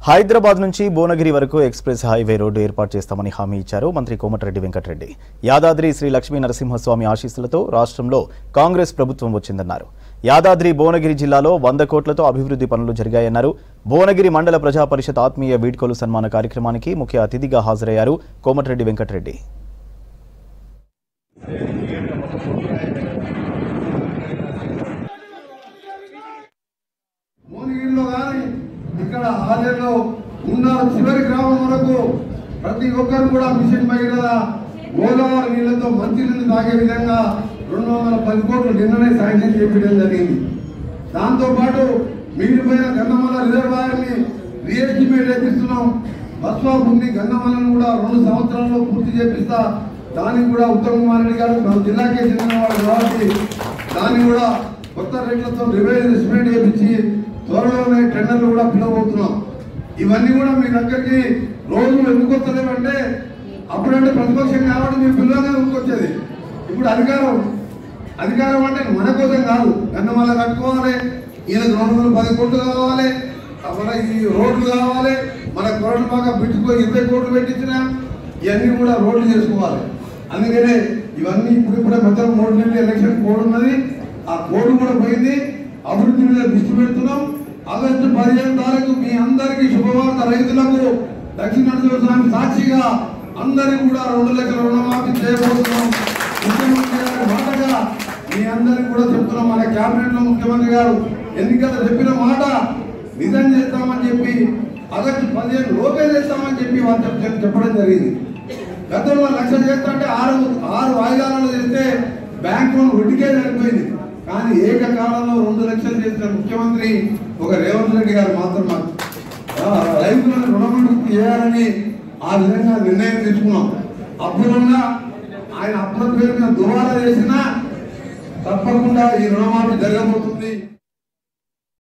హైదరాబాద్ నుంచి భువనగిరి వరకు express highway road ఏర్పాటు చేస్తామని హామీ ఇచ్చారు మంత్రి కోమటిరెడ్డి వెంకటరెడ్డి. యాదాద్రి శ్రీ లక్ష్మీ నరసింహస్వామి ఆశీస్సులతో రాష్ట్రంలో కాంగ్రెస్ ప్రభుత్వం వచ్చిందన్నారు. యాదాద్రి భువనగిరి జిల్లాలో 100 కోట్లతో అభివృద్ధి పనులు జరిగాయన్నారు. భువనగిరి మండల ప్రజా పరిషత్ ఆత్మీయ వీడ్కోలు సన్మాన కార్యక్రమానికి ముఖ్య అతిథిగా హాజరయ్యారు కోమటిరెడ్డి వెంకటరెడ్డి. ఇక్కడ ఆలయంలో ఉన్న చివరి గ్రామం వరకు ప్రతి ఒక్కరు కూడా మిషన్ భగీరథ గోదావరి నీళ్లతో మంచి నీళ్లు తాగే విధంగా 210 కోట్లు నిన్ననే శాంక్షన్ చేయించడం జరిగింది. దాంతోపాటు మిగిలిపోయిన గన్నమల్ల రిజర్వాయర్ని రీఎస్టిమేట్ చేపిస్తున్నాం. బస్వా ఉంది గన్నమల్లను కూడా 2 సంవత్సరాల్లో పూర్తి చేపిస్తా. దానికి కూడా ఉత్తమ్ కుమార్ రెడ్డి గారు మన జిల్లాకే చెందినవాడు కాబట్టి దాన్ని కూడా కొత్త రేట్లతో రివైజ్మెంట్ చేయించి త్వరలోనే టెండర్లు కూడా పిలవబోతున్నాం. ఇవన్నీ కూడా మీ దగ్గరికి రోజు ఎందుకు వస్తలేమంటే అప్పుడంటే ప్రతిపక్షం కాబట్టి మీ పిల్లలుగా ఎందుకొచ్చేది. ఇప్పుడు అధికారం అంటే మన కోసం కాదు. గన్నమల్ల కట్టుకోవాలి, ఈయనకు 210 కోట్లు కావాలి, మన ఈ రోడ్లు కావాలి, మన కొరడు బాగా పెట్టుకో 20 కోట్లు పెట్టించిన ఇవన్నీ కూడా రోడ్లు చేసుకోవాలి. అందుకనే ఇవన్నీ ఇప్పుడే మొత్తం 3 నెలలు ఎలక్షన్ కోడ్ ఉన్నది. ఆ కోడ్ కూడా పోయింది. అభివృద్ధి మీద దృష్టి పెడుతున్నాం. ఆగస్టు 15 తారీఖు మీ అందరికీ శుభవార్త. రైతులకు దక్షిణాంధ్ర స్వామి సాక్షిగా అందరికీ కూడా 2 లక్షల రుణమాఫీ చేయబోతున్నాం. ముఖ్యమంత్రి గారి మాటగా మీ అందరికీ కూడా చెప్తున్నాం. మన కేబినెట్ లో ముఖ్యమంత్రి గారు ఎన్నికలు చెప్పిన మాట నిజం చేస్తామని చెప్పి ఆగస్టు 15 లోపే చేస్తామని చెప్పి వాళ్ళు చెప్పడం జరిగింది. గతంలో 1 లక్ష చేస్తా అంటే 6 వాయిదాలలో చేస్తే బ్యాంక్ లోన్ వడ్డీకే సరిపోయింది. కానీ ఏకకాలంలో 2 లక్షలు చేసిన ముఖ్యమంత్రి ఒక రేవంత్ రెడ్డి గారు మాత్రం రైతులను రుణమాఫీ చేయాలని ఆ విధంగా నిర్ణయం తీసుకున్నాం. అప్పుడున్నా ఆయన అప్పుల పేరు మీద దుబారా చేసినా తప్పకుండా ఈ రుణమాఫీ జరగబోతుంది.